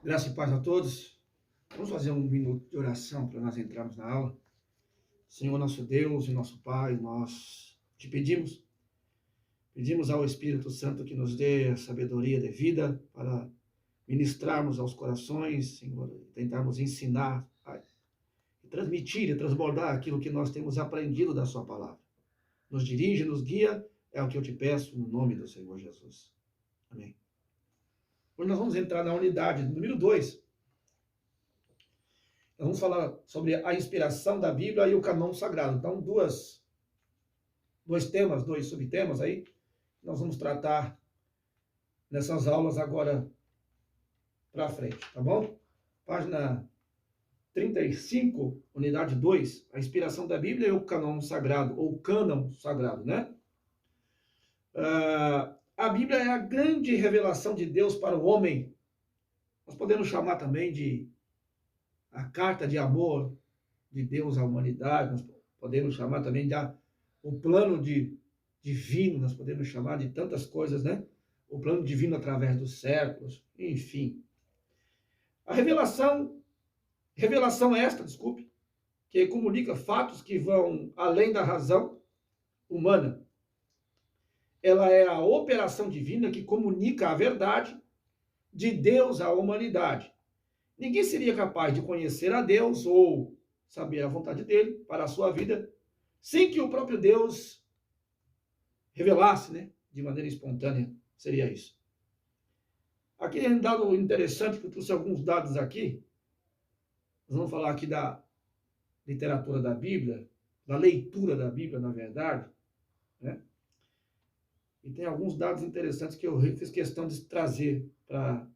Graça e paz a todos. Vamos fazer um minuto de oração para nós entrarmos na aula. Senhor nosso Deus e nosso Pai, nós te pedimos ao Espírito Santo que nos dê a sabedoria devida para ministrarmos aos corações, Senhor, e tentarmos ensinar, Pai, e transmitir e transbordar aquilo que nós temos aprendido da sua palavra. Nos dirige, nos guia, é o que eu te peço no nome do Senhor Jesus. Amém. Hoje nós vamos entrar na unidade número 2. Nós vamos falar sobre a inspiração da Bíblia e o cânon sagrado. Então, dois subtemas aí, que nós vamos tratar nessas aulas agora para frente, tá bom? Página 35, unidade 2, a inspiração da Bíblia e o cânon sagrado, ou cânon sagrado, né? A Bíblia é a grande revelação de Deus para o homem. Nós podemos chamar também de a carta de amor de Deus à humanidade, nós podemos chamar também de o plano divino, nós podemos chamar de tantas coisas, né? O plano divino através dos séculos, enfim. A revelação esta, que comunica fatos que vão além da razão humana. Ela é a operação divina que comunica a verdade de Deus à humanidade. Ninguém seria capaz de conhecer a Deus ou saber a vontade dele para a sua vida sem que o próprio Deus revelasse, né? De maneira espontânea, seria isso. Aqui é um dado interessante, que eu trouxe alguns dados aqui. Nós vamos falar aqui da literatura da Bíblia, da leitura da Bíblia, na verdade, né? E tem alguns dados interessantes que eu fiz questão de trazer para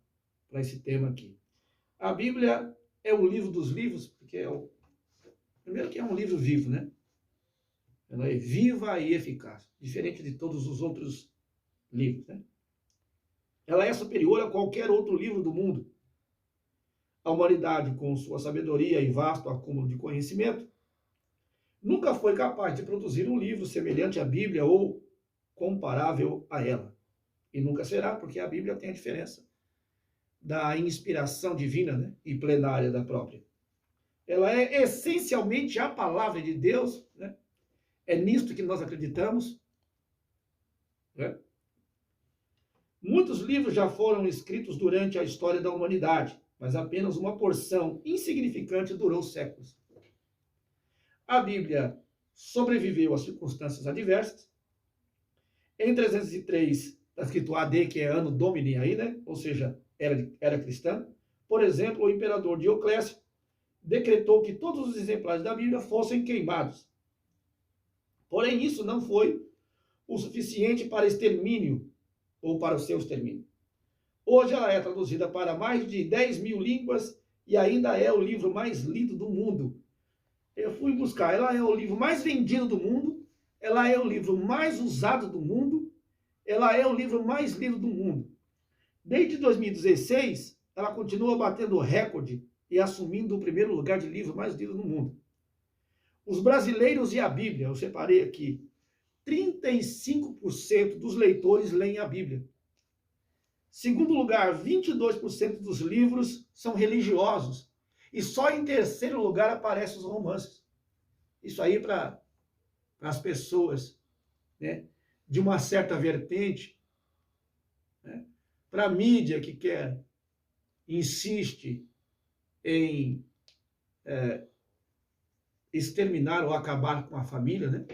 esse tema aqui. A Bíblia é o livro dos livros, porque primeiro que é um livro vivo, né? Ela é viva e eficaz, diferente de todos os outros livros, né? Ela é superior a qualquer outro livro do mundo. A humanidade, com sua sabedoria e vasto acúmulo de conhecimento, nunca foi capaz de produzir um livro semelhante à Bíblia ou comparável a ela. E nunca será, porque a Bíblia tem a diferença da inspiração divina, né, e plenária da própria. Ela é essencialmente a palavra de Deus, né? É nisto que nós acreditamos, né? Muitos livros já foram escritos durante a história da humanidade, mas apenas uma porção insignificante durou séculos. A Bíblia sobreviveu às circunstâncias adversas. Em 303, está escrito AD, que é ano Domini aí, né? Ou seja, era cristã. Por exemplo, o imperador Dioclésio decretou que todos os exemplares da Bíblia fossem queimados. Porém, isso não foi o suficiente para extermínio, ou para o seu extermínio. Hoje ela é traduzida para mais de 10.000 línguas e ainda é o livro mais lido do mundo. Eu fui buscar, ela é o livro mais vendido do mundo, ela é o livro mais usado do mundo, ela é o livro mais lido do mundo. Desde 2016, ela continua batendo o recorde e assumindo o primeiro lugar de livro mais lido no mundo. Os brasileiros e a Bíblia, eu separei aqui, 35% dos leitores leem a Bíblia. Segundo lugar, 22% dos livros são religiosos. E só em terceiro lugar aparecem os romances. Isso aí para as pessoas, né, de uma certa vertente, né, para a mídia que insiste em exterminar ou acabar com a família, né?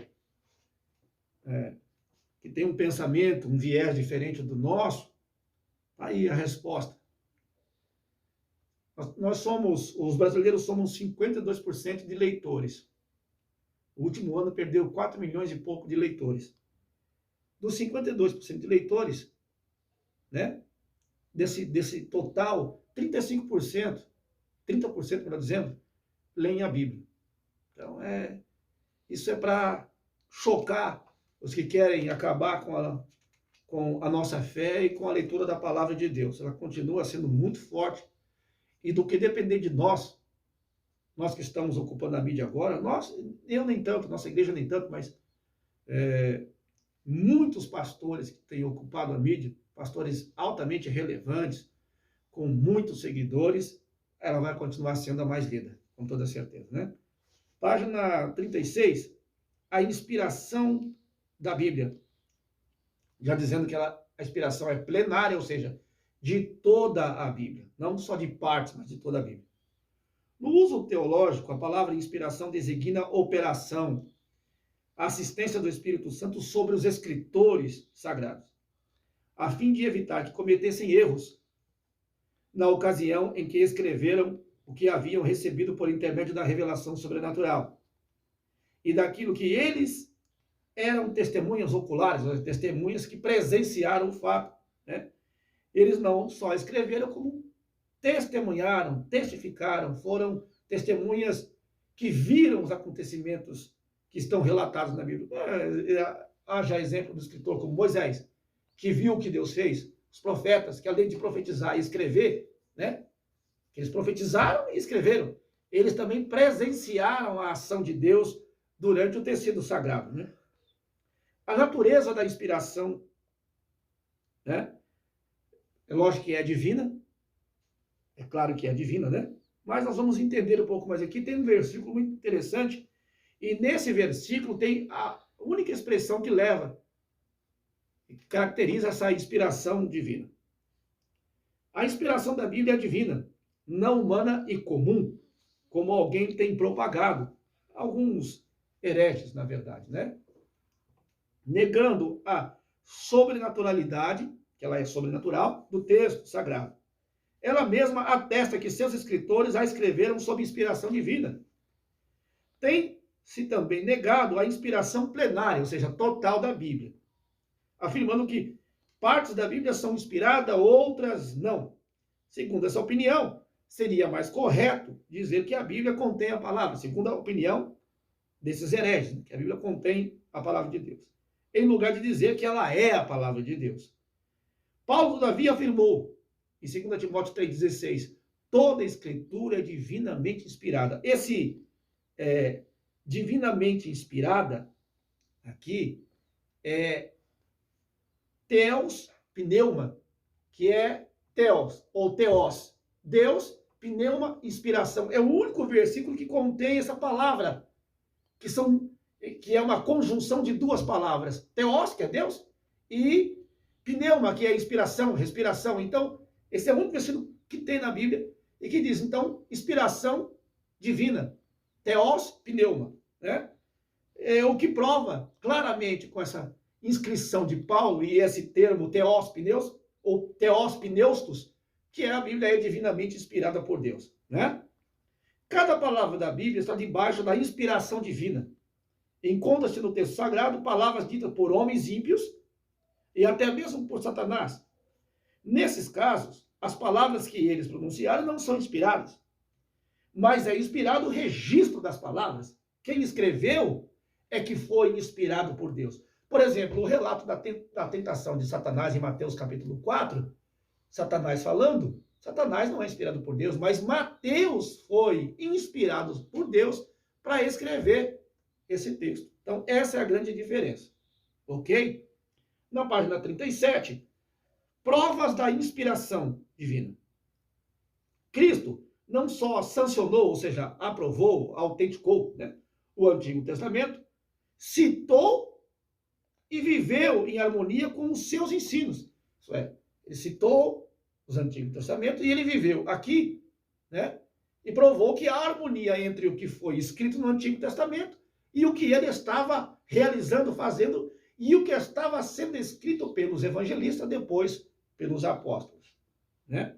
Que tem um pensamento, um viés diferente do nosso, aí a resposta. Os brasileiros somos 52% de leitores. O último ano perdeu 4 milhões e pouco de leitores. Dos 52% de leitores, né, desse total, 30%, melhor dizendo, leem a Bíblia. Então, isso é para chocar os que querem acabar com a nossa fé e com a leitura da palavra de Deus. Ela continua sendo muito forte. E do que depender de nós que estamos ocupando a mídia agora, eu nem tanto, nossa igreja nem tanto, mas muitos pastores que têm ocupado a mídia, pastores altamente relevantes, com muitos seguidores, ela vai continuar sendo a mais lida, com toda certeza, né? Página 36, a inspiração da Bíblia. Já dizendo que a inspiração é plenária, ou seja, de toda a Bíblia. Não só de partes, mas de toda a Bíblia. No uso teológico, a palavra inspiração designa operação, assistência do Espírito Santo sobre os escritores sagrados, a fim de evitar que cometessem erros na ocasião em que escreveram o que haviam recebido por intermédio da revelação sobrenatural e daquilo que eles eram testemunhas oculares, testemunhas que presenciaram o fato, né? Eles não só escreveram, como testemunharam, testificaram, foram testemunhas que viram os acontecimentos que estão relatados na Bíblia. Há já exemplo do escritor como Moisés, que viu o que Deus fez, os profetas, que além de profetizar e escrever, né, que eles profetizaram e escreveram, eles também presenciaram a ação de Deus durante o tecido sagrado, né? A natureza da inspiração, né, é lógico que é divina, é claro que é divina, né? Mas nós vamos entender um pouco mais aqui. Tem um versículo muito interessante, e nesse versículo tem a única expressão que leva, que caracteriza essa inspiração divina. A inspiração da Bíblia é divina, não humana e comum, como alguém tem propagado, alguns hereges, na verdade, né? Negando a sobrenaturalidade, que ela é sobrenatural, do texto sagrado. Ela mesma atesta que seus escritores a escreveram sob inspiração divina. Tem-se também negado a inspiração plenária, ou seja, total da Bíblia, afirmando que partes da Bíblia são inspiradas, outras não. Segundo essa opinião, seria mais correto dizer que a Bíblia contém a palavra, segundo a opinião desses hereges, que a Bíblia contém a palavra de Deus, em lugar de dizer que ela é a palavra de Deus. Paulo, todavia, afirmou, em 2 Timóteo 3,16, toda a escritura é divinamente inspirada. Esse divinamente inspirada, aqui, é Theos, pneuma, que é Theos, ou Theos. Deus, pneuma, inspiração. É o único versículo que contém essa palavra, que é uma conjunção de duas palavras. Theos, que é Deus, e pneuma, que é inspiração, respiração. Então, esse é o único versículo que tem na Bíblia e que diz, então, inspiração divina. Theos, pneuma, né? É o que prova claramente com essa inscrição de Paulo e esse termo Theos pneus, ou Theos pneustos, que a Bíblia é divinamente inspirada por Deus, né? Cada palavra da Bíblia está debaixo da inspiração divina. Encontra-se no texto sagrado palavras ditas por homens ímpios e até mesmo por Satanás. Nesses casos, as palavras que eles pronunciaram não são inspiradas, mas é inspirado o registro das palavras. Quem escreveu é que foi inspirado por Deus. Por exemplo, o relato da tentação de Satanás em Mateus capítulo 4, Satanás falando, Satanás não é inspirado por Deus, mas Mateus foi inspirado por Deus para escrever esse texto. Então, essa é a grande diferença, ok? Na página 37, provas da inspiração divina. Cristo não só sancionou, ou seja, aprovou, autenticou, né, o Antigo Testamento, citou e viveu em harmonia com os seus ensinos. Isso é, ele citou os Antigos Testamentos e ele viveu aqui, né, e provou que há harmonia entre o que foi escrito no Antigo Testamento e o que ele estava realizando, fazendo, e o que estava sendo escrito pelos evangelistas, depois pelos apóstolos, né?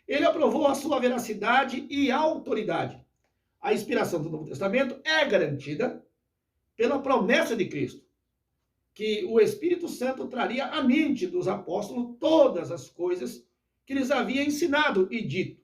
Ele aprovou a sua veracidade e autoridade. A inspiração do Novo Testamento é garantida pela promessa de Cristo, que o Espírito Santo traria à mente dos apóstolos todas as coisas que lhes havia ensinado e dito,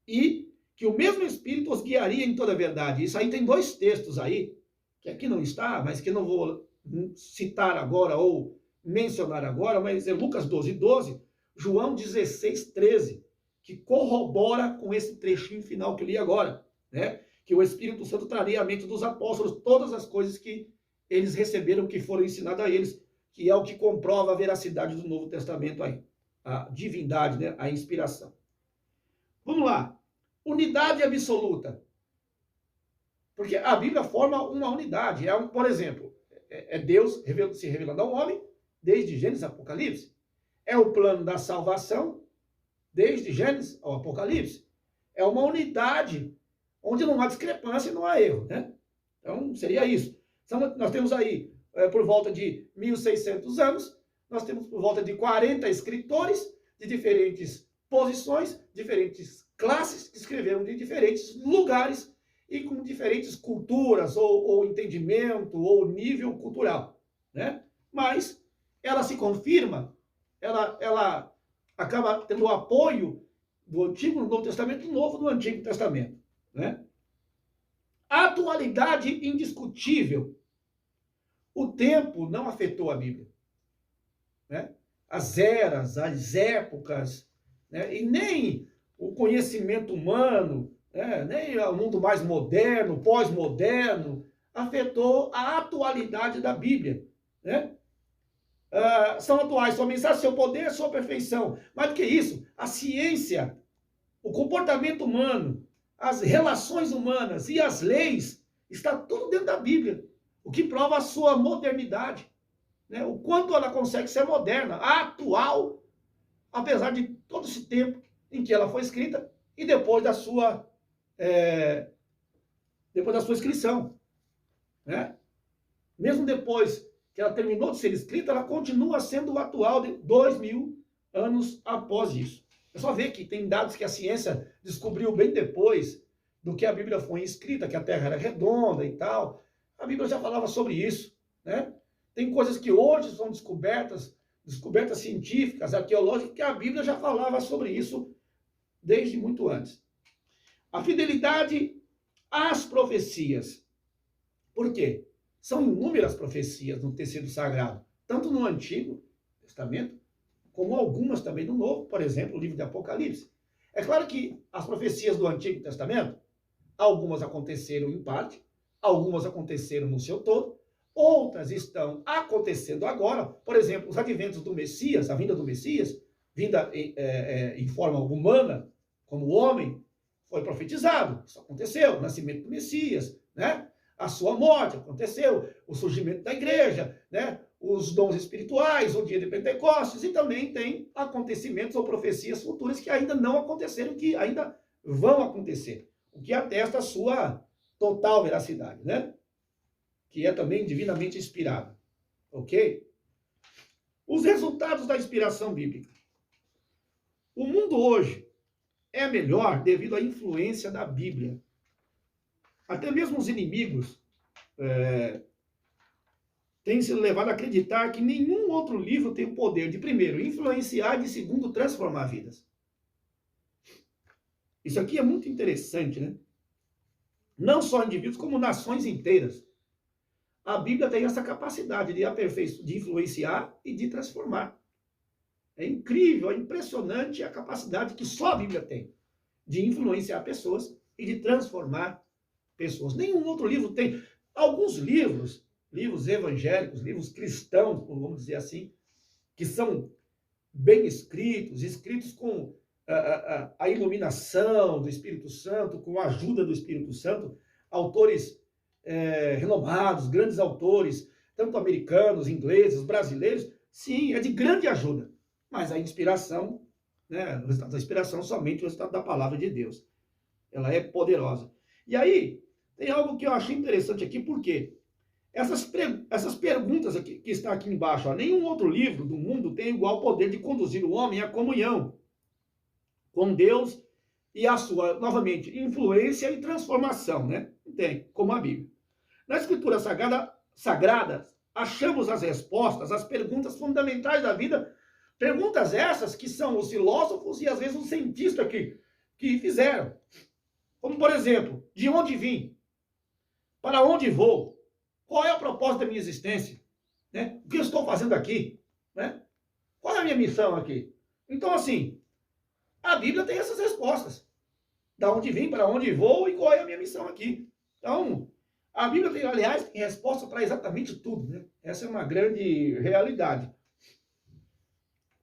e que o mesmo Espírito os guiaria em toda a verdade. Isso aí tem dois textos aí, que aqui não está, mas que não vou citar agora ou mencionar agora, mas é Lucas 12:12, João 16:13, que corrobora com esse trechinho final que eu li agora, né? Que o Espírito Santo traria à mente dos apóstolos todas as coisas que eles receberam, que foram ensinadas a eles, que é o que comprova a veracidade do Novo Testamento aí, a divindade, né? A inspiração. Vamos lá. Unidade absoluta. Porque a Bíblia forma uma unidade. Por exemplo, é Deus se revelando ao homem, desde Gênesis a Apocalipse. É o plano da salvação, desde Gênesis ao Apocalipse. É uma unidade onde não há discrepância e não há erro, né? Então, seria isso. Então, nós temos aí, por volta de 1.600 anos, nós temos por volta de 40 escritores de diferentes posições, diferentes classes, que escreveram de diferentes lugares e com diferentes culturas, ou entendimento, ou nível cultural, né? Mas ela se confirma, ela acaba tendo o apoio do Antigo no Novo Testamento, do Novo no Antigo Testamento, né? A atualidade indiscutível. O tempo não afetou a Bíblia, né? As eras, as épocas, né? E nem o conhecimento humano, né? Nem o mundo mais moderno, pós-moderno, afetou a atualidade da Bíblia, né? São atuais sua mensagem, seu poder, sua perfeição. Mais do que isso, a ciência, o comportamento humano, as relações humanas e as leis, está tudo dentro da Bíblia, o que prova a sua modernidade, né? O quanto ela consegue ser moderna, atual, apesar de todo esse tempo em que ela foi escrita e depois da sua inscrição, né? Mesmo depois que ela terminou de ser escrita, ela continua sendo atual de 2.000 anos após isso. É só ver que tem dados que a ciência descobriu bem depois do que a Bíblia foi escrita, que a Terra era redonda e tal. A Bíblia já falava sobre isso, né? Tem coisas que hoje são descobertas científicas, arqueológicas, que a Bíblia já falava sobre isso desde muito antes. A fidelidade às profecias. Por quê? São inúmeras profecias no tecido sagrado, tanto no Antigo Testamento, como algumas também no Novo, por exemplo, o livro de Apocalipse. É claro que as profecias do Antigo Testamento, algumas aconteceram em parte, algumas aconteceram no seu todo, outras estão acontecendo agora. Por exemplo, os adventos do Messias, a vinda do Messias, vinda em forma humana, como homem, foi profetizado. Isso aconteceu, o nascimento do Messias, né? A sua morte aconteceu, o surgimento da igreja, né? Os dons espirituais, o dia de Pentecostes, e também tem acontecimentos ou profecias futuras que ainda não aconteceram, que ainda vão acontecer, o que atesta a sua total veracidade, né? Que é também divinamente inspirado, ok? Os resultados da inspiração bíblica. O mundo hoje é melhor devido à influência da Bíblia. Até mesmo os inimigos têm sido levados a acreditar que nenhum outro livro tem o poder de, primeiro, influenciar e, de segundo, transformar vidas. Isso aqui é muito interessante, né? Não só indivíduos, como nações inteiras. A Bíblia tem essa capacidade de influenciar e de transformar. É incrível, é impressionante a capacidade que só a Bíblia tem de influenciar pessoas e de transformar pessoas. Nenhum outro livro tem. Alguns livros evangélicos, livros cristãos, vamos dizer assim, que são bem escritos com a iluminação do Espírito Santo, com a ajuda do Espírito Santo, autores renomados, grandes autores, tanto americanos, ingleses, brasileiros, sim, é de grande ajuda. Mas a inspiração, né, o resultado da inspiração, somente o resultado da palavra de Deus. Ela é poderosa. E aí, tem algo que eu achei interessante aqui, porque essas perguntas aqui, que está aqui embaixo, ó, nenhum outro livro do mundo tem igual poder de conduzir o homem à comunhão com Deus e a sua, novamente, influência e transformação, né? Não tem, como a Bíblia. Na Escritura Sagrada, achamos as respostas às perguntas fundamentais da vida, perguntas essas que são os filósofos e às vezes os cientistas que fizeram. Como, por exemplo, de onde vim? Para onde vou? Qual é o propósito da minha existência? Né? O que eu estou fazendo aqui? Né? Qual é a minha missão aqui? Então, assim, a Bíblia tem essas respostas. Da onde vim, para onde vou e qual é a minha missão aqui. Então, a Bíblia tem, aliás, tem resposta para exatamente tudo. Né? Essa é uma grande realidade.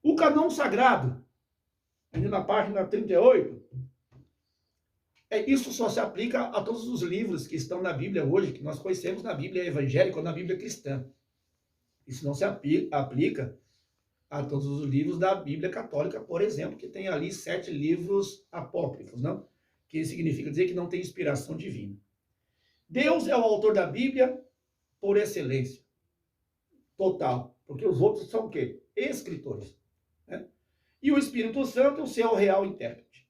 O cânon sagrado, ainda na página 38, Isso só se aplica a todos os livros que estão na Bíblia hoje, que nós conhecemos na Bíblia evangélica ou na Bíblia cristã. Isso não se aplica a todos os livros da Bíblia católica, por exemplo, que tem ali 7 livros apócrifos, não? Que significa dizer que não tem inspiração divina. Deus é o autor da Bíblia por excelência, total, porque os outros são o quê? Escritores, né? E o Espírito Santo é o seu real intérprete.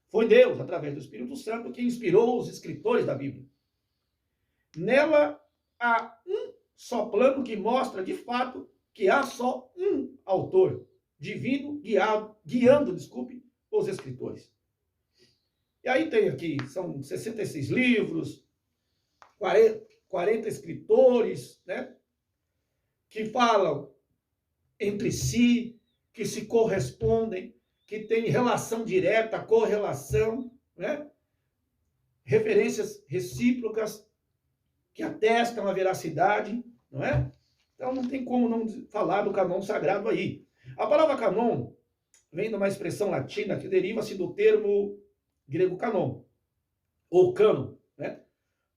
Foi Deus, através do Espírito Santo, que inspirou os escritores da Bíblia. Nela há um só plano que mostra, de fato, que há só um autor divino guiando os escritores. E aí tem aqui, são 66 livros, 40 escritores, né, que falam entre si, que se correspondem, que têm relação direta, correlação, né, referências recíprocas, que atestam a veracidade, não é? Então não tem como não falar do cânon sagrado aí. A palavra cânon vem de uma expressão latina que deriva-se do termo grego canon, ou cânon, né?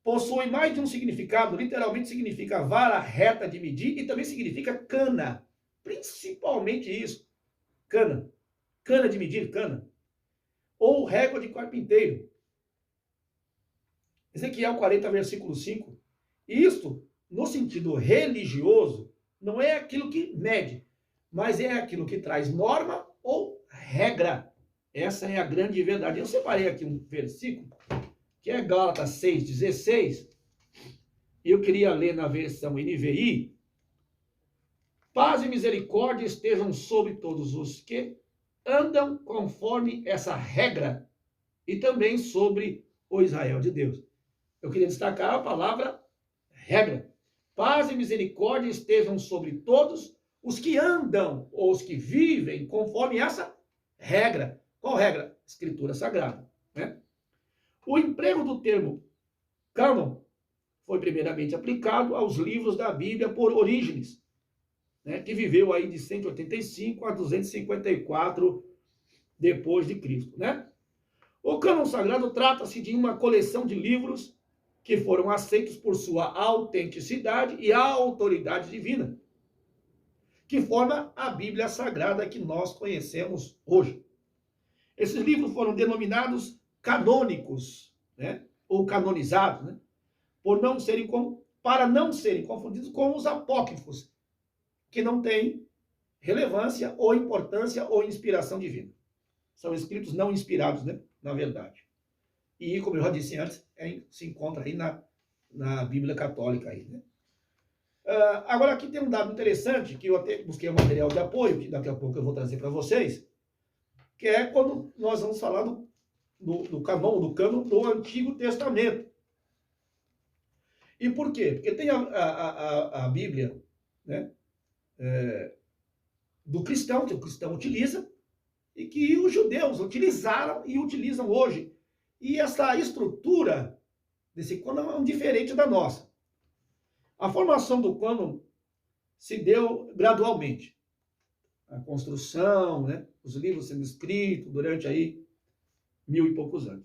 Possui mais de um significado, literalmente significa vara reta de medir e também significa cana, principalmente isso, cana de medir, cana, ou régua de carpinteiro. Ezequiel 40, versículo 5. Isto, no sentido religioso, não é aquilo que mede, mas é aquilo que traz norma ou regra. Essa é a grande verdade. Eu separei aqui um versículo, que é Gálatas 6,16. Eu queria ler na versão NVI. Paz e misericórdia estejam sobre todos os que andam conforme essa regra e também sobre o Israel de Deus. Eu queria destacar a palavra regra. Paz e misericórdia estejam sobre todos os que andam ou os que vivem conforme essa regra. Qual regra? Escritura Sagrada, né? O emprego do termo cânon foi primeiramente aplicado aos livros da Bíblia por Orígenes, né, que viveu aí de 185 a 254 depois de Cristo, né? O cânon sagrado trata-se de uma coleção de livros que foram aceitos por sua autenticidade e autoridade divina, que forma a Bíblia Sagrada que nós conhecemos hoje. Esses livros foram denominados canônicos, né, ou canonizados, né, para não serem confundidos com os apócrifos, que não têm relevância ou importância ou inspiração divina. São escritos não inspirados, né, na verdade. E, como eu já disse antes, se encontra aí na Bíblia Católica. Aí, né? Agora, aqui tem um dado interessante, que eu até busquei um material de apoio, que daqui a pouco eu vou trazer para vocês, que é quando nós vamos falar do cânon do Antigo Testamento. E por quê? Porque tem a Bíblia, né, do cristão, que o cristão utiliza, e que os judeus utilizaram e utilizam hoje. E essa estrutura desse cânon é diferente da nossa. A formação do cânon se deu gradualmente. A construção, né, os livros sendo escritos durante aí 1000 e poucos anos.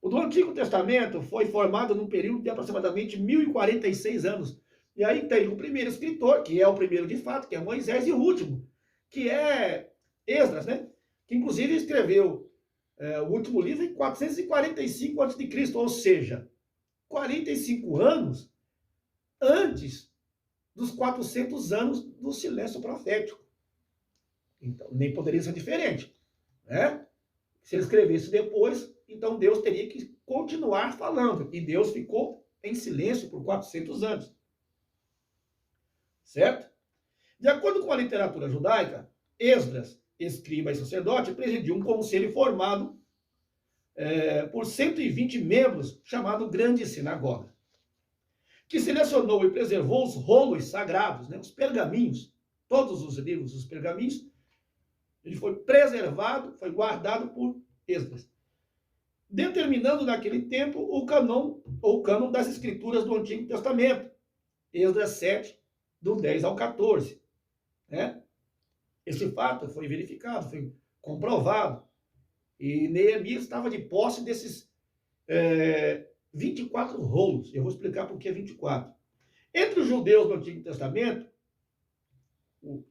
O do Antigo Testamento foi formado num período de aproximadamente 1046 anos. E aí tem o primeiro escritor, que é o primeiro de fato, que é Moisés, e o último, que é Esdras, né? Que inclusive escreveu o último livro em 445 a.C., ou seja, 45 anos antes dos 400 anos do silêncio profético. Então, nem poderia ser diferente, né? Se ele escrevesse depois, então Deus teria que continuar falando. E Deus ficou em silêncio por 400 anos. Certo? De acordo com a literatura judaica, Esdras, escriba e sacerdote, presidiu um conselho formado por 120 membros, chamado Grande Sinagoga, que selecionou e preservou os rolos sagrados, né, os pergaminhos, todos os livros, os pergaminhos. Ele foi preservado, foi guardado por Esdras, determinando naquele tempo o cânon das escrituras do Antigo Testamento, Esdras 7, do 10 ao 14. Né? Esse fato foi verificado, foi comprovado. E Neemias estava de posse desses 24 rolos. Eu vou explicar por que 24. Entre os judeus do Antigo Testamento, o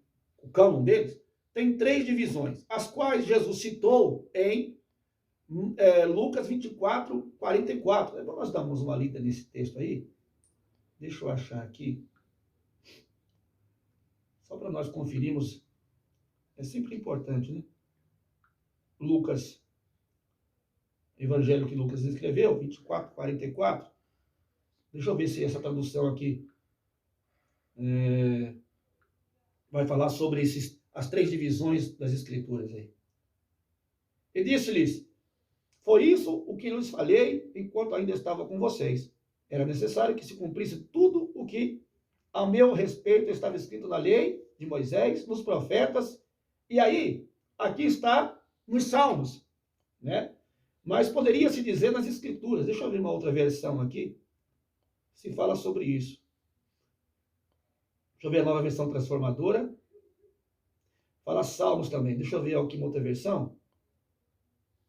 cânon deles, tem 3 divisões, as quais Jesus citou em Lucas 24, 44. Então, nós damos uma lida nesse texto aí. Deixa eu achar aqui. Só para nós conferirmos. É sempre importante, né? Lucas, Evangelho que Lucas escreveu, 24, 44. Deixa eu ver se essa tradução aqui vai falar sobre as 3 divisões das Escrituras aí. E disse-lhes: foi isso o que lhes falei enquanto ainda estava com vocês. Era necessário que se cumprisse tudo o que a meu respeito estava escrito na lei de Moisés, nos profetas, e aí, aqui está nos Salmos, né? Mas poderia se dizer nas Escrituras. Deixa eu abrir uma outra versão aqui, se fala sobre isso. Deixa eu ver a Nova Versão Transformadora. Fala Salmos também. Deixa eu ver aqui uma outra versão.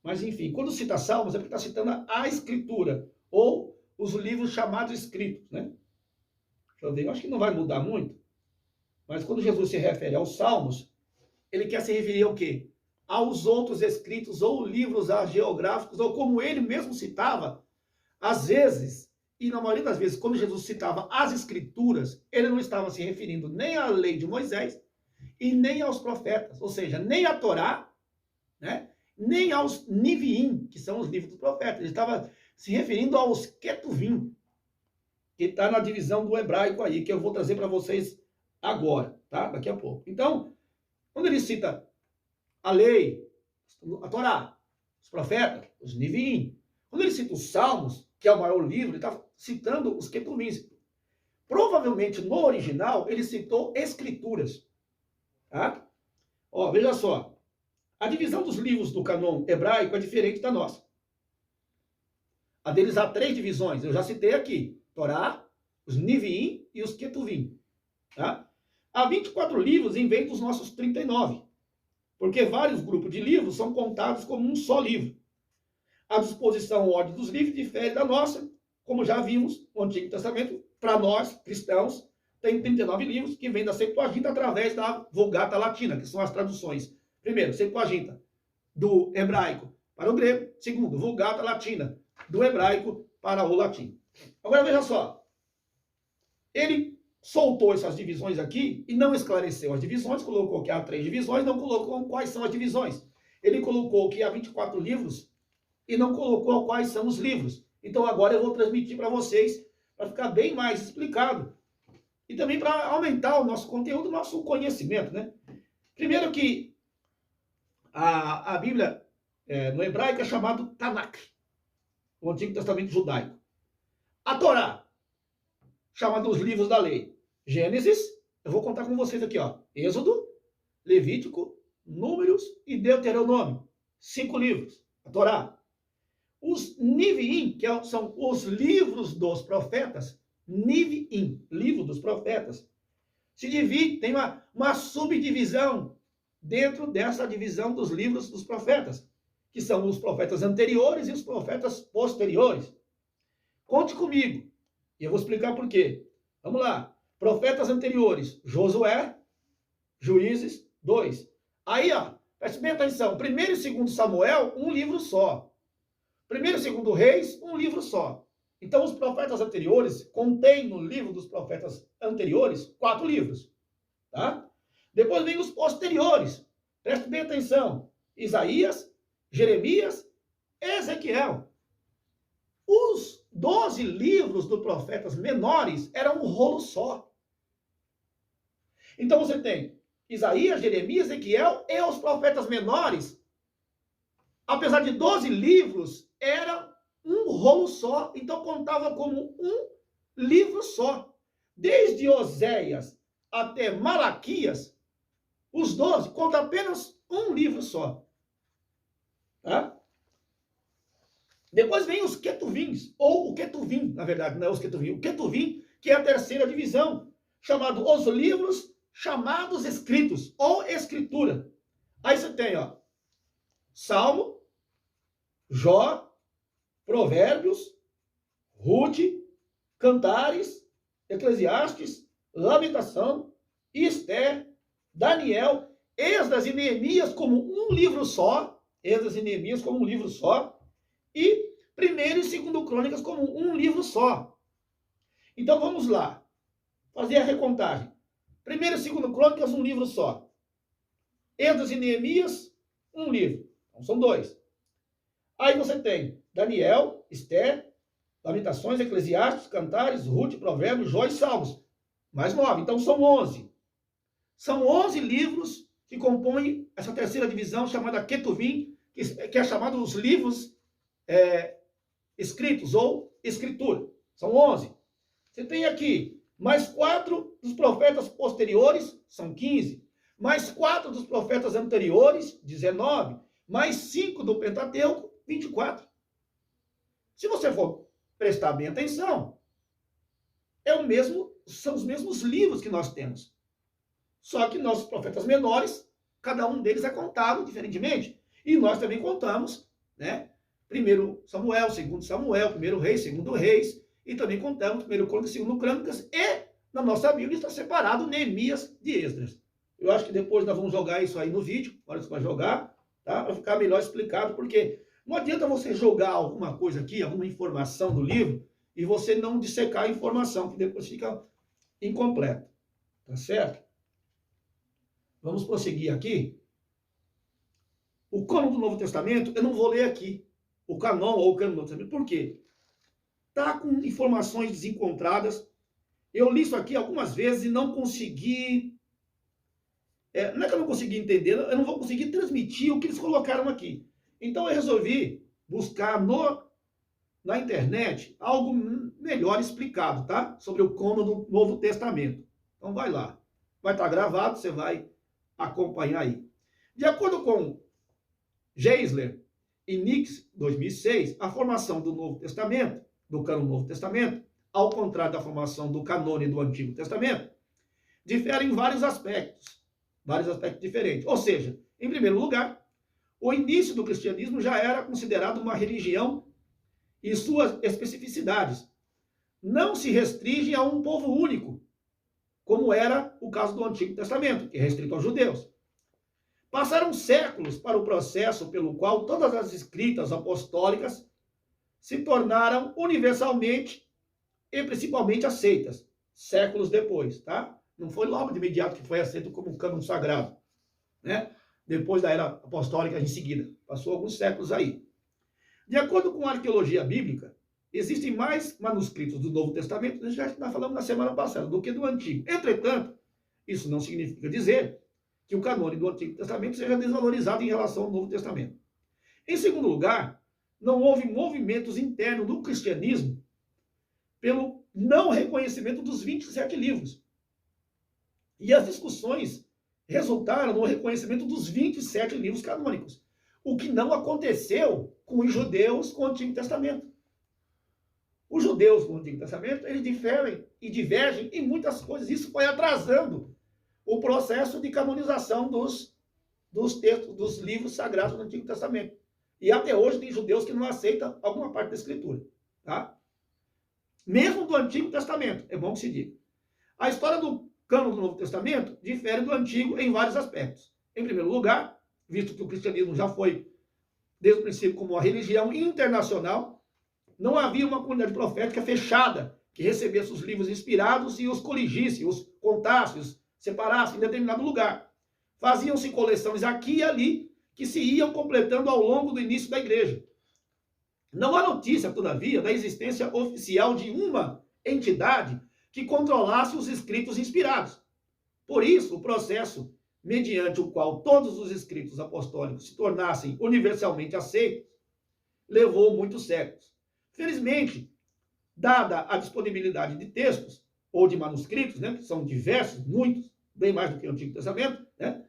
Mas, enfim, quando cita Salmos, é porque está citando a Escritura, ou os livros chamados escritos, né? Deixa eu ver, eu acho que não vai mudar muito, mas quando Jesus se refere aos Salmos, ele quer se referir ao quê? Aos outros escritos, ou livros geográficos, ou como ele mesmo citava, às vezes, e na maioria das vezes, quando Jesus citava as Escrituras, ele não estava se referindo nem à lei de Moisés, e nem aos profetas, ou seja, nem à Torá, né? Nem aos Niviim, que são os livros dos profetas. Ele estava se referindo aos Ketuvim, que está na divisão do hebraico aí, que eu vou trazer para vocês agora, tá? Daqui a pouco. Então, quando ele cita a lei, a Torá, os profetas, os Niviim, quando ele cita os Salmos, que é o maior livro, ele está citando os Ketuvim. Provavelmente, no original, ele citou Escrituras, tá? Ó, veja só. A divisão dos livros do cânon hebraico é diferente da nossa. A deles há 3 divisões, eu já citei aqui. Torá, os Niviim e os Ketuvim. Tá? Há 24 livros em vez dos nossos 39. Porque vários grupos de livros são contados como um só livro. A disposição ou ordem dos livros difere da nossa. Como já vimos, o Antigo Testamento, para nós, cristãos, tem 39 livros que vêm da Septuaginta através da Vulgata Latina, que são as traduções. Primeiro, Septuaginta, do hebraico para o grego. Segundo, Vulgata Latina, do hebraico para o latim. Agora, veja só. Ele soltou essas divisões aqui e não esclareceu as divisões, colocou que há 3 divisões, não colocou quais são as divisões. Ele colocou que há 24 livros e não colocou quais são os livros. Então, agora eu vou transmitir para vocês, para ficar bem mais explicado. E também para aumentar o nosso conteúdo, o nosso conhecimento, né? Primeiro que a Bíblia, no hebraico, é chamado Tanakh, o Antigo Testamento judaico. A Torá, chamada os livros da lei. Gênesis, eu vou contar com vocês aqui, ó. Êxodo, Levítico, Números e Deuteronômio. 5 livros, a Torá. Os Niviim, que são os livros dos profetas, Niviim, livro dos profetas, se divide, tem uma subdivisão dentro dessa divisão dos livros dos profetas, que são os profetas anteriores e os profetas posteriores. Conte comigo, e eu vou explicar por quê. Vamos lá. Profetas anteriores, Josué, Juízes, 2. Aí, ó, preste bem atenção, 1º e 2º Samuel, um livro só. 1º e 2º Reis, um livro só. Então, os profetas anteriores contêm no livro dos profetas anteriores 4 livros, tá? Depois vem os posteriores. Preste bem atenção. Isaías, Jeremias, Ezequiel. Os 12 livros dos profetas menores eram um rolo só. Então você tem Isaías, Jeremias, Ezequiel e os profetas menores. Apesar de 12 livros, era um rolo só. Então contava como um livro só. Desde Oséias até Malaquias, os 12 contam apenas um livro só. Tá? Depois vem os Ketuvins, ou o Ketuvim, na verdade, não é os Ketuvim. O Ketuvim, que é a 3ª divisão, chamado os livros chamados escritos, ou escritura. Aí você tem, ó, Salmo, Jó, Provérbios, Ruth, Cantares, Eclesiastes, Lamentação, Esther, Daniel, Esdras e Neemias como um livro só, Esdras e Neemias como um livro só, e 1º e 2º Crônicas como um livro só. Então vamos lá, fazer a recontagem. 1º e 2º Crônicas, um livro só. Esdras e Neemias, um livro. Então são 2. Aí você tem Daniel, Esther, Lamentações, Eclesiastes, Cantares, Ruth, Provérbios, Jó e Salmos. Mais 9. Então são 11. São 11 livros que compõem essa terceira divisão chamada Ketuvim, que é chamado os livros escritos ou escritura. São 11. Você tem aqui mais 4 dos profetas posteriores, são 15. Mais 4 dos profetas anteriores, 19. Mais 5 do Pentateuco, 24. Se você for prestar bem atenção, são os mesmos livros que nós temos. Só que nossos profetas menores, cada um deles é contado diferentemente. E nós também contamos, né? 1 Samuel, 2 Samuel, 1 Reis, 2 Reis, e também contamos 1 Crônicas, 2 Crônicas, e na nossa Bíblia está separado Neemias de Esdras. Eu acho que depois nós vamos jogar isso aí no vídeo, agora você vai jogar, tá? Para ficar melhor explicado, porque não adianta você jogar alguma coisa aqui, alguma informação do livro, e você não dissecar a informação, que depois fica incompleto. Tá certo? Vamos prosseguir aqui. O cânon do Novo Testamento, eu não vou ler aqui. O canon ou o cânon do Novo Testamento. Por quê? Está com informações desencontradas. Eu li isso aqui algumas vezes e não consegui... não é que eu não consegui entender, eu não vou conseguir transmitir o que eles colocaram aqui. Então eu resolvi buscar na internet algo melhor explicado, tá? Sobre o cânon do Novo Testamento. Então vai lá. Vai estar gravado, você vai acompanhar aí. De acordo com Geisler e Nix, 2006, a formação do Novo Testamento, do cânon do Novo Testamento, ao contrário da formação do canone do Antigo Testamento, difere em vários aspectos diferentes. Ou seja, em primeiro lugar, o início do cristianismo já era considerado uma religião e suas especificidades não se restringem a um povo único, como era o caso do Antigo Testamento, que é restrito aos judeus. Passaram séculos para o processo pelo qual todas as escritas apostólicas se tornaram universalmente e principalmente aceitas, séculos depois, tá? Não foi logo de imediato que foi aceito como um cânon sagrado, né? Depois da era apostólica em seguida. Passou alguns séculos aí. De acordo com a arqueologia bíblica, existem mais manuscritos do Novo Testamento, já nós falamos na semana passada, do que do Antigo. Entretanto, isso não significa dizer que o canone do Antigo Testamento seja desvalorizado em relação ao Novo Testamento. Em segundo lugar, não houve movimentos internos do cristianismo pelo não reconhecimento dos 27 livros. E as discussões resultaram no reconhecimento dos 27 livros canônicos, o que não aconteceu com os judeus com o Antigo Testamento. Os judeus com o Antigo Testamento, eles diferem e divergem em muitas coisas. Isso foi atrasando o processo de canonização dos textos, dos livros sagrados do Antigo Testamento. E até hoje tem judeus que não aceitam alguma parte da Escritura. Tá? Mesmo do Antigo Testamento, é bom que se diga. A história do cânon do Novo Testamento difere do Antigo em vários aspectos. Em primeiro lugar, visto que o cristianismo já foi, desde o princípio, como uma religião internacional, não havia uma comunidade profética fechada que recebesse os livros inspirados e os coligisse, os contasse, os separasse em determinado lugar. Faziam-se coleções aqui e ali que se iam completando ao longo do início da igreja. Não há notícia, todavia, da existência oficial de uma entidade que controlasse os escritos inspirados. Por isso, o processo mediante o qual todos os escritos apostólicos se tornassem universalmente aceitos levou muitos séculos. Felizmente, dada a disponibilidade de textos ou de manuscritos, né, que são diversos, muitos, bem mais do que o Antigo Testamento, né,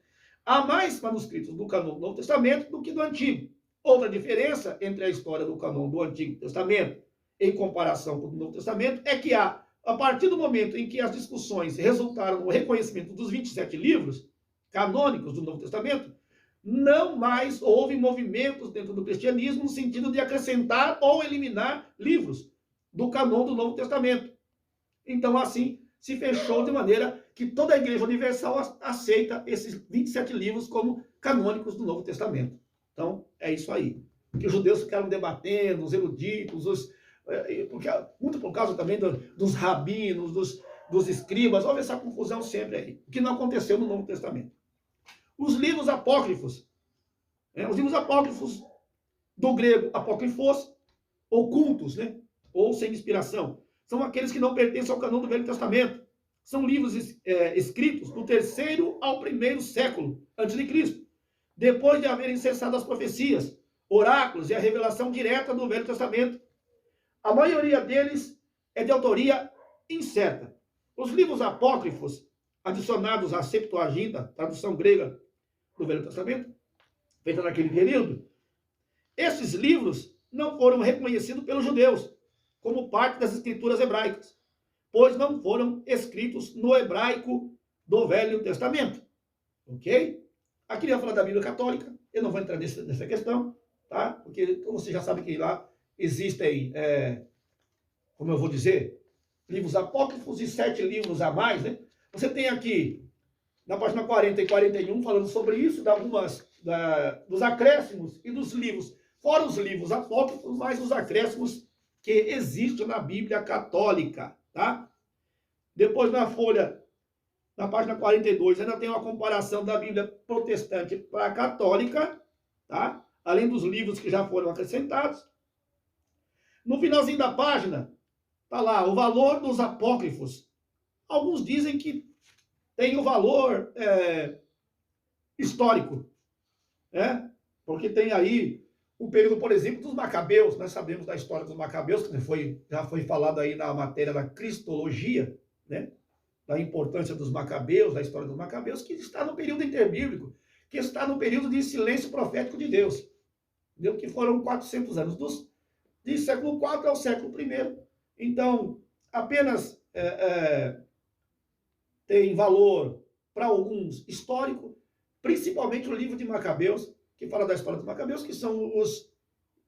há mais manuscritos do cânon do Novo Testamento do que do Antigo. Outra diferença entre a história do cânon do Antigo Testamento em comparação com o do Novo Testamento é que a partir do momento em que as discussões resultaram no reconhecimento dos 27 livros canônicos do Novo Testamento, não mais houve movimentos dentro do cristianismo no sentido de acrescentar ou eliminar livros do cânon do Novo Testamento. Então, assim, se fechou de maneira que toda a Igreja Universal aceita esses 27 livros como canônicos do Novo Testamento. Então, é isso aí. Que os judeus ficaram debatendo, os eruditos, muito por causa também dos rabinos, dos escribas, houve essa confusão sempre aí, que não aconteceu no Novo Testamento. Os livros apócrifos, os livros apócrifos do grego apócrifos, ocultos, né? Ou sem inspiração, são aqueles que não pertencem ao cânon do Velho Testamento. São livros escritos do 3º ao 1º século antes de Cristo, depois de haverem cessado as profecias, oráculos e a revelação direta do Velho Testamento. A maioria deles é de autoria incerta. Os livros apócrifos, adicionados à Septuaginta, tradução grega do Velho Testamento, feita naquele período, esses livros não foram reconhecidos pelos judeus como parte das escrituras hebraicas, pois não foram escritos no hebraico do Velho Testamento. Ok? Aqui eu ia falar da Bíblia Católica, eu não vou entrar nessa questão, tá? Porque você já sabe que lá existem, como eu vou dizer, livros apócrifos e 7 livros a mais, né? Você tem aqui, na página 40 e 41, falando sobre isso, dos acréscimos e dos livros, fora os livros apócrifos, mais os acréscimos que existem na Bíblia Católica, tá? Depois na folha, na página 42, ainda tem uma comparação da Bíblia protestante para a católica, tá? Além dos livros que já foram acrescentados. No finalzinho da página, tá lá, o valor dos apócrifos. Alguns dizem que tem o valor histórico, né? Porque tem aí o período, por exemplo, dos Macabeus. Nós sabemos da história dos Macabeus, que já foi falado aí na matéria da Cristologia, né? Da importância dos Macabeus, da história dos Macabeus, que está no período interbíblico, que está no período de silêncio profético de Deus. Entendeu? Que foram 400 anos, de século IV ao século I. Então, apenas tem valor para alguns histórico, principalmente o livro de Macabeus, que fala da história dos Macabeus, que são os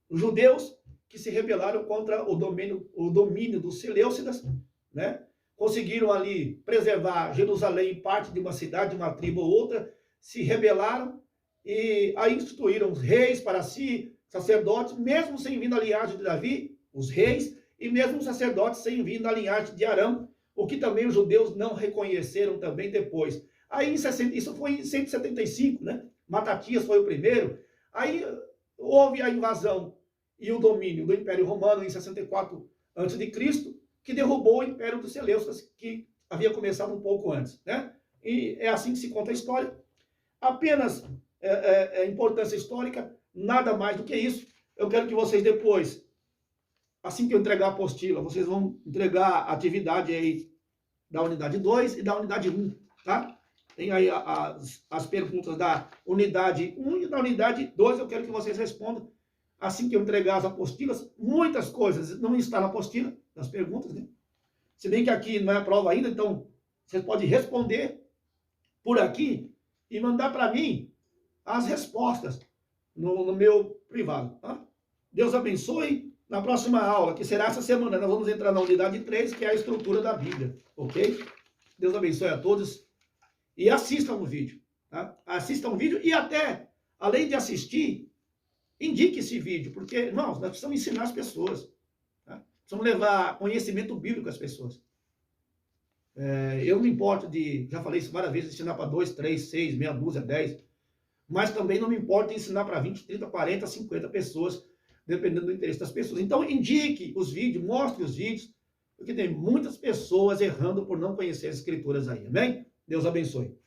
judeus que se rebelaram contra o domínio dos Seleucidas, né? Conseguiram ali preservar Jerusalém, parte de uma cidade, de uma tribo ou outra, se rebelaram e aí instituíram os reis para si, sacerdotes, mesmo sem vir da linhagem de Davi, os reis, e mesmo os sacerdotes sem vir da linhagem de Arão, o que também os judeus não reconheceram também depois. Aí isso foi em 175, né? Matatias foi o primeiro. Aí houve a invasão e o domínio do Império Romano em 64 a.C., que derrubou o Império dos Seleucidas, que havia começado um pouco antes, né? E é assim que se conta a história. Apenas importância histórica, nada mais do que isso. Eu quero que vocês depois, assim que eu entregar a apostila, vocês vão entregar a atividade aí da unidade 2 e da unidade 1, tá? Tem aí as perguntas da unidade 1 e da unidade 2, eu quero que vocês respondam assim que eu entregar as apostilas. Muitas coisas não estão na apostila, das perguntas, né? Se bem que aqui não é a prova ainda, então vocês podem responder por aqui e mandar para mim as respostas no meu privado, tá? Deus abençoe. Na próxima aula, que será essa semana, nós vamos entrar na unidade 3, que é a estrutura da Bíblia, ok? Deus abençoe a todos e assistam o vídeo, tá? Assistam o vídeo e até, além de assistir, indique esse vídeo, porque, irmãos, nós precisamos ensinar as pessoas, tá? Precisamos levar conhecimento bíblico às pessoas. Eu não importo já falei isso várias vezes, ensinar para 2, 3, 6, meia dúzia, 10, mas também não me importa ensinar para 20, 30, 40, 50 pessoas, dependendo do interesse das pessoas. Então, indique os vídeos, mostre os vídeos, porque tem muitas pessoas errando por não conhecer as escrituras aí, amém? Deus abençoe.